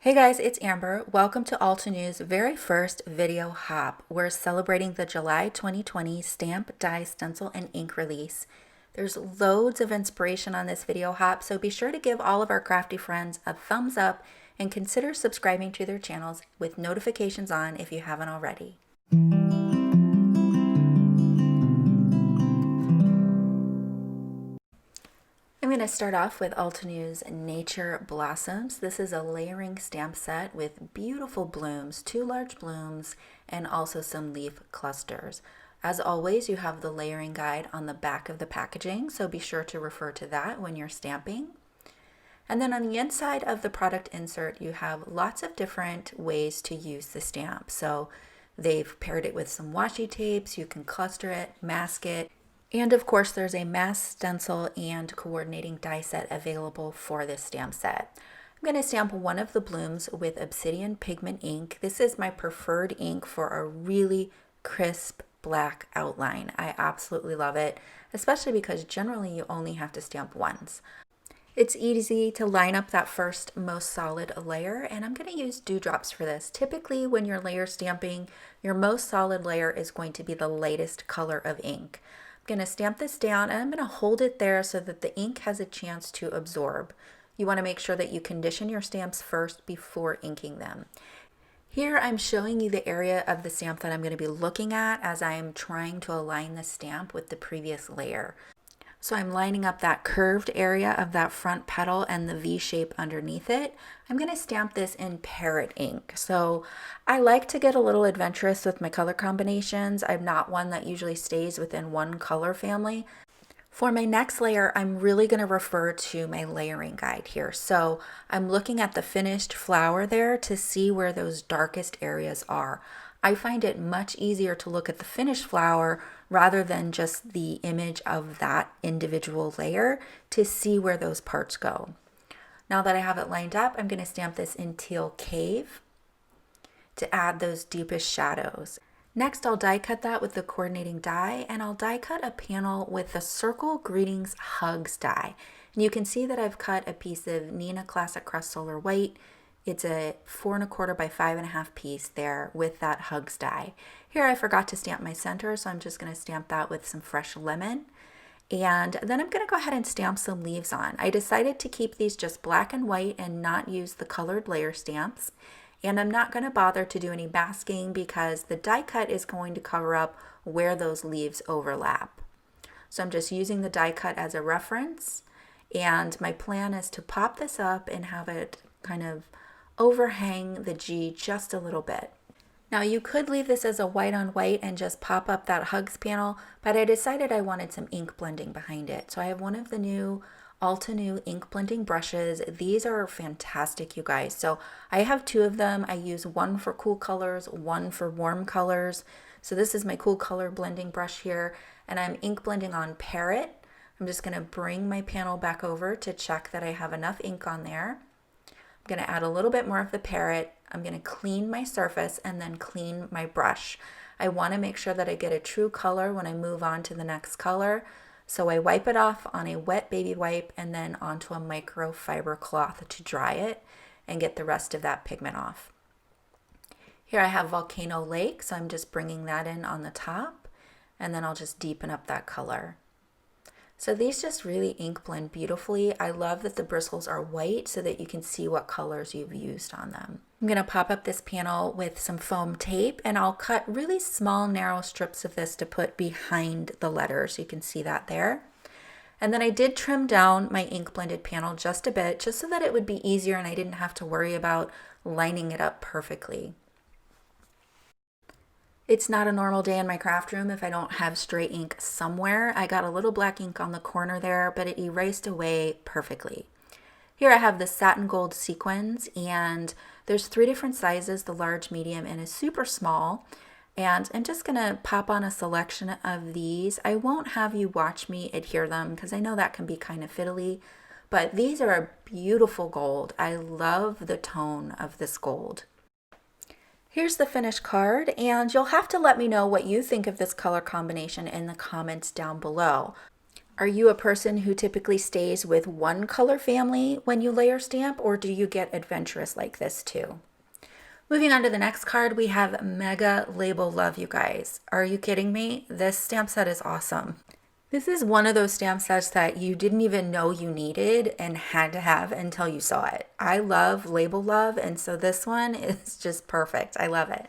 Hey guys, it's Amber. Welcome to Altenew's very first video hop. We're celebrating the July 2020 stamp, die, stencil, and ink release. There's loads of inspiration on this video hop, so be sure to give all of our crafty friends a thumbs up and consider subscribing to their channels with notifications on if you haven't already. I'm going to start off with Altenew's Nature Blossoms. This is a layering stamp set with beautiful blooms, 2 large blooms, and also some leaf clusters. As always, you have the layering guide on the back of the packaging, so be sure to refer to that when you're stamping. And then on the inside of the product insert, you have lots of different ways to use the stamp. So they've paired it with some washi tapes, you can cluster it, mask it, and of course, there's a mass stencil and coordinating die set available for this stamp set. I'm going to stamp one of the blooms with Obsidian Pigment ink. This is my preferred ink for a really crisp black outline. I absolutely love it, especially because generally you only have to stamp once. It's easy to line up that first most solid layer, and I'm going to use dewdrops for this. Typically, when you're layer stamping, your most solid layer is going to be the lightest color of ink. I'm going to stamp this down and I'm going to hold it there so that the ink has a chance to absorb. You want to make sure that you condition your stamps first before inking them. Here I'm showing you the area of the stamp that I'm going to be looking at as I am trying to align the stamp with the previous layer. So I'm lining up that curved area of that front petal and the V shape underneath it. I'm going to stamp this in Parrot ink. So I like to get a little adventurous with my color combinations. I'm not one that usually stays within one color family. For my next layer, I'm really going to refer to my layering guide here. So I'm looking at the finished flower there to see where those darkest areas are. I find it much easier to look at the finished flower rather than just the image of that individual layer to see where those parts go. Now that I have it lined up, I'm going to stamp this in Teal Cave to add those deepest shadows. Next, I'll die cut that with the coordinating die, and I'll die cut a panel with the Circle Greetings Hugs die. And you can see that I've cut a piece of Neenah Classic Crust Solar White. It's a 4 1/4 by 5 1/2 piece there with that Hugs die. Here I forgot to stamp my center, so I'm just going to stamp that with some fresh lemon. And then I'm going to go ahead and stamp some leaves on. I decided to keep these just black and white and not use the colored layer stamps. And I'm not going to bother to do any masking because the die cut is going to cover up where those leaves overlap. So I'm just using the die cut as a reference. And my plan is to pop this up and have it kind of overhang the G just a little bit. Now you could leave this as a white on white and just pop up that Hugs panel, but I decided I wanted some ink blending behind it. So I have one of the new Altenew ink blending brushes. These are fantastic, you guys. So I have 2 of them. I use one for cool colors, one for warm colors. So this is my cool color blending brush here, and I'm ink blending on Parrot. I'm just going to bring my panel back over to check that I have enough ink on there. I'm going to add a little bit more of the Parrot. I'm going to clean my surface and then clean my brush. I want to make sure that I get a true color when I move on to the next color. So I wipe it off on a wet baby wipe and then onto a microfiber cloth to dry it and get the rest of that pigment off. Here I have Volcano Lake, so I'm just bringing that in on the top, and then I'll just deepen up that color. So these just really ink blend beautifully. I love that the bristles are white so that you can see what colors you've used on them. I'm going to pop up this panel with some foam tape, and I'll cut really small narrow strips of this to put behind the letters. You can see that there. And then I did trim down my ink blended panel just a bit, just so that it would be easier and I didn't have to worry about lining it up perfectly. It's not a normal day in my craft room if I don't have stray ink somewhere. I got a little black ink on the corner there, but it erased away perfectly. Here I have the satin gold sequins, and there's 3 different sizes, the large, medium, and a super small. And I'm just going to pop on a selection of these. I won't have you watch me adhere them because I know that can be kind of fiddly, but these are a beautiful gold. I love the tone of this gold. Here's the finished card, and you'll have to let me know what you think of this color combination in the comments down below. Are you a person who typically stays with one color family when you layer stamp, or do you get adventurous like this too? Moving on to the next card, we have Mega Label Love, you guys. Are you kidding me? This stamp set is awesome. This is one of those stamp sets that you didn't even know you needed and had to have until you saw it. I love Label Love, and so this one is just perfect. I love it.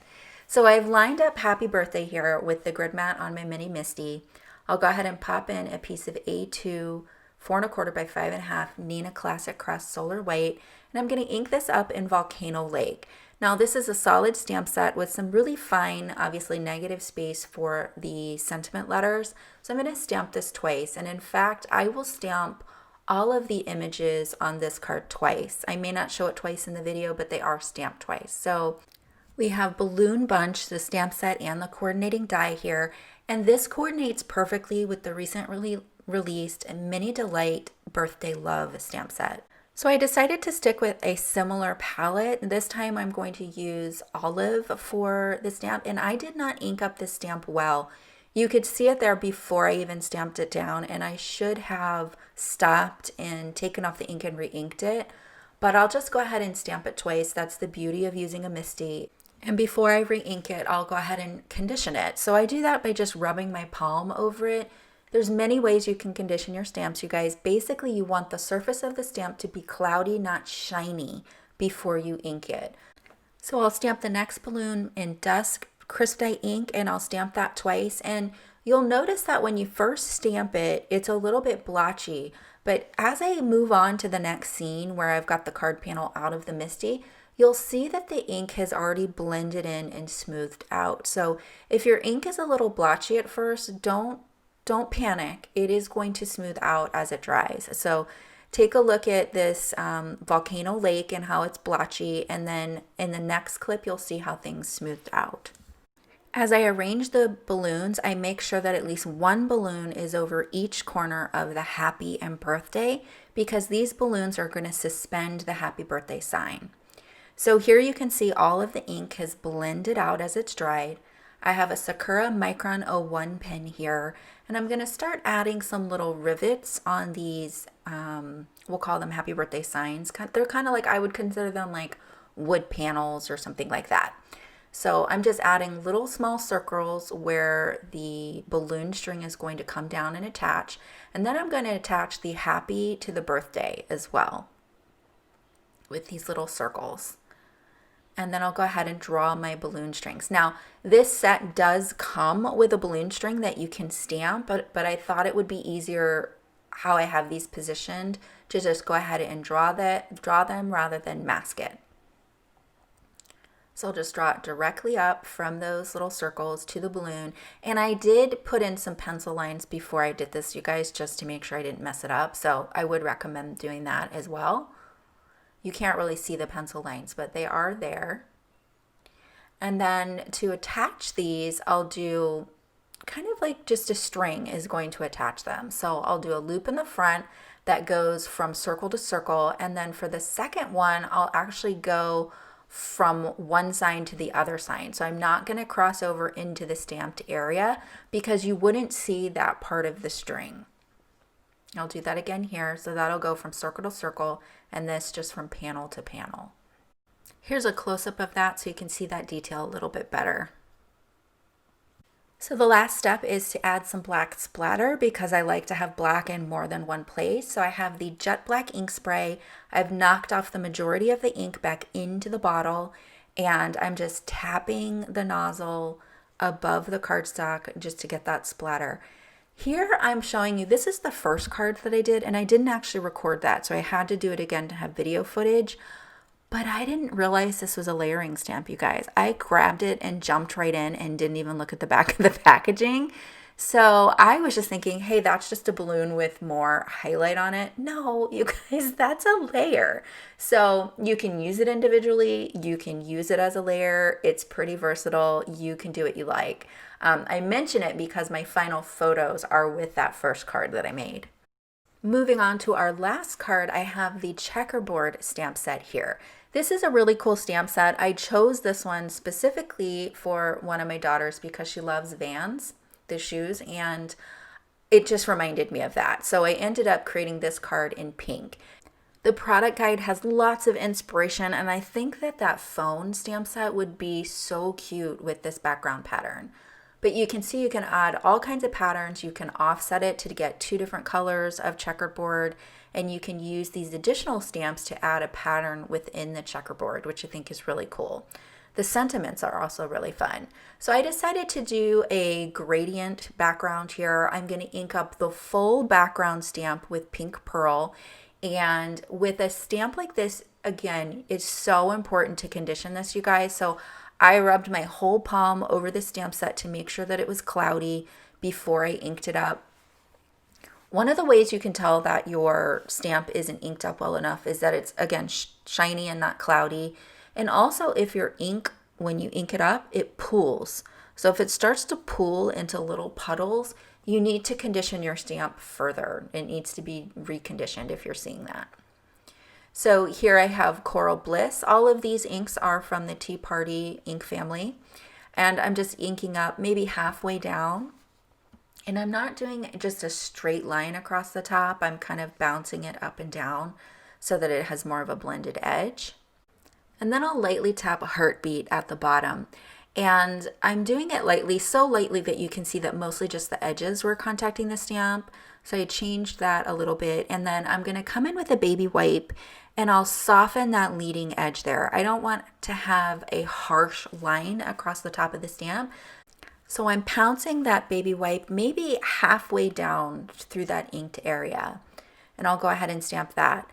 So I've lined up Happy Birthday here with the grid mat on my mini Misty. I'll go ahead and pop in a piece of A2 4¼ by 5½ Neenah Classic Crest Solar White, and I'm going to ink this up in Volcano Lake. Now this is a solid stamp set with some really fine, obviously negative space for the sentiment letters. So I'm going to stamp this twice, and in fact I will stamp all of the images on this card twice. I may not show it twice in the video, but they are stamped twice. So we have Balloon Bunch, the stamp set, and the coordinating die here, and this coordinates perfectly with the recently released Mini Delight Birthday Love stamp set. So I decided to stick with a similar palette. This time I'm going to use Olive for the stamp, and I did not ink up this stamp well. You could see it there before I even stamped it down, and I should have stopped and taken off the ink and re-inked it, but I'll just go ahead and stamp it twice. That's the beauty of using a Misty. And before I re-ink it, I'll go ahead and condition it. So I do that by just rubbing my palm over it. There's many ways you can condition your stamps, you guys. Basically, you want the surface of the stamp to be cloudy, not shiny, before you ink it. So I'll stamp the next balloon in Dusk Crisp Dye ink, and I'll stamp that twice. And you'll notice that when you first stamp it, it's a little bit blotchy. But as I move on to the next scene where I've got the card panel out of the Misty, you'll see that the ink has already blended in and smoothed out. So if your ink is a little blotchy at first, don't panic. It is going to smooth out as it dries. So take a look at this Volcano Lake and how it's blotchy, and then in the next clip you'll see how things smoothed out. As I arrange the balloons, I make sure that at least one balloon is over each corner of the happy and birthday, because these balloons are going to suspend the happy birthday sign. So here you can see all of the ink has blended out as it's dried. I have a Sakura Micron 01 pen here, and I'm going to start adding some little rivets on these, we'll call them happy birthday signs. They're kind of like, I would consider them like wood panels or something like that. So I'm just adding little small circles where the balloon string is going to come down and attach, and then I'm going to attach the happy to the birthday as well with these little circles. And then I'll go ahead and draw my balloon strings. Now, this set does come with a balloon string that you can stamp, but I thought it would be easier how I have these positioned to just go ahead and draw them rather than mask it. So I'll just draw it directly up from those little circles to the balloon. And I did put in some pencil lines before I did this, you guys, just to make sure I didn't mess it up. So I would recommend doing that as well. You can't really see the pencil lines, but they are there. And then to attach these, I'll do kind of like just a string is going to attach them. So I'll do a loop in the front that goes from circle to circle. And then for the second one, I'll actually go from one sign to the other sign. So I'm not going to cross over into the stamped area because you wouldn't see that part of the string. I'll do that again here. So that'll go from circle to circle, and this just from panel to panel. Here's a close-up of that so you can see that detail a little bit better. So the last step is to add some black splatter because I like to have black in more than one place. So I have the jet black ink spray. I've knocked off the majority of the ink back into the bottle, and I'm just tapping the nozzle above the cardstock just to get that splatter. Here I'm showing you, this is the first card that I did, and I didn't actually record that, so I had to do it again to have video footage. But I didn't realize this was a layering stamp, you guys. I grabbed it and jumped right in and didn't even look at the back of the packaging. So I was just thinking, hey, that's just a balloon with more highlight on it. No, you guys, that's a layer. So you can use it individually. You can use it as a layer. It's pretty versatile. You can do what you like. I mention it because my final photos are with that first card that I made. Moving on to our last card, I have the Checkerboard Stamp Set here. This is a really cool stamp set. I chose this one specifically for one of my daughters because she loves Vans, the shoes, and it just reminded me of that. So I ended up creating this card in pink. The product guide has lots of inspiration, and I think that that phone stamp set would be so cute with this background pattern. But you can see you can add all kinds of patterns. You can offset it to get 2 different colors of checkerboard, and you can use these additional stamps to add a pattern within the checkerboard, which I think is really cool. The sentiments are also really fun. So I decided to do a gradient background here. I'm going to ink up the full background stamp with pink pearl. And with a stamp like this, again, it's so important to condition this, you guys. So I rubbed my whole palm over the stamp set to make sure that it was cloudy before I inked it up. One of the ways you can tell that your stamp isn't inked up well enough is that it's, again, shiny and not cloudy. And also if your ink, when you ink it up, it pools. So if it starts to pool into little puddles, you need to condition your stamp further. It needs to be reconditioned if you're seeing that. So here I have Coral Bliss. All of these inks are from the Tea Party ink family. And I'm just inking up maybe halfway down. And I'm not doing just a straight line across the top. I'm kind of bouncing it up and down so that it has more of a blended edge. And then I'll lightly tap a heartbeat at the bottom. And I'm doing it lightly, so lightly that you can see that mostly just the edges were contacting the stamp. So I changed that a little bit. And then I'm going to come in with a baby wipe and I'll soften that leading edge there. I don't want to have a harsh line across the top of the stamp. So I'm pouncing that baby wipe maybe halfway down through that inked area. And I'll go ahead and stamp that.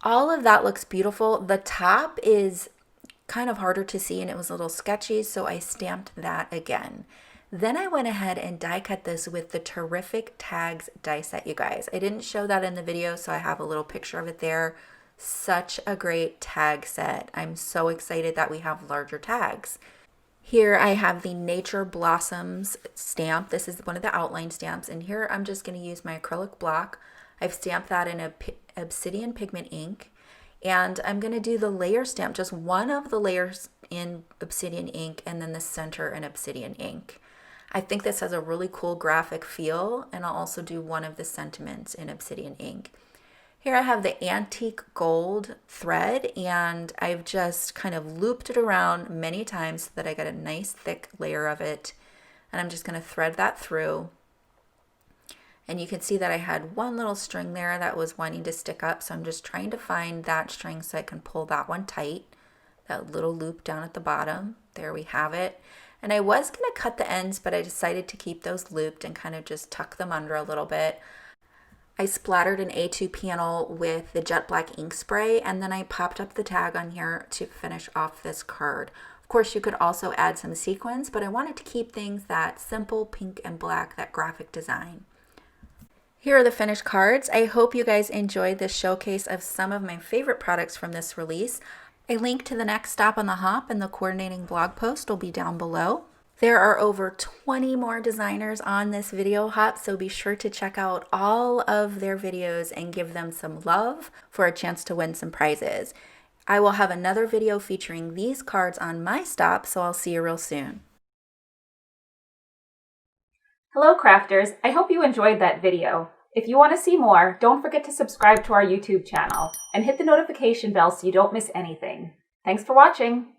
All of that looks beautiful. The top is kind of harder to see and it was a little sketchy, so I stamped that again. Then I went ahead and die cut this with the Terrific Tags die set, you guys. I didn't show that in the video, so I have a little picture of it there. Such a great tag set. I'm so excited that we have larger tags. Here I have the Nature Blossoms stamp. This is one of the outline stamps, and here I'm just going to use my acrylic block. I've stamped that in a Obsidian Pigment ink, and I'm going to do the layer stamp, just one of the layers in Obsidian ink and then the center in Obsidian ink. I think this has a really cool graphic feel, and I'll also do one of the sentiments in Obsidian ink. Here I have the antique gold thread, and I've just kind of looped it around many times so that I get a nice thick layer of it, and I'm just going to thread that through. And you can see that I had one little string there that was wanting to stick up, so I'm just trying to find that string so I can pull that one tight, that little loop down at the bottom. There we have it. And I was going to cut the ends, but I decided to keep those looped and kind of just tuck them under a little bit. I splattered an A2 panel with the jet black ink spray, and then I popped up the tag on here to finish off this card. Of course, you could also add some sequins, but I wanted to keep things that simple pink and black, that graphic design. Here are the finished cards. I hope you guys enjoyed this showcase of some of my favorite products from this release. A link to the next stop on the hop and the coordinating blog post will be down below. There are over 20 more designers on this video hop, so be sure to check out all of their videos and give them some love for a chance to win some prizes. I will have another video featuring these cards on my stop, so I'll see you real soon. Hello crafters, I hope you enjoyed that video. If you want to see more, don't forget to subscribe to our YouTube channel and hit the notification bell so you don't miss anything. Thanks for watching!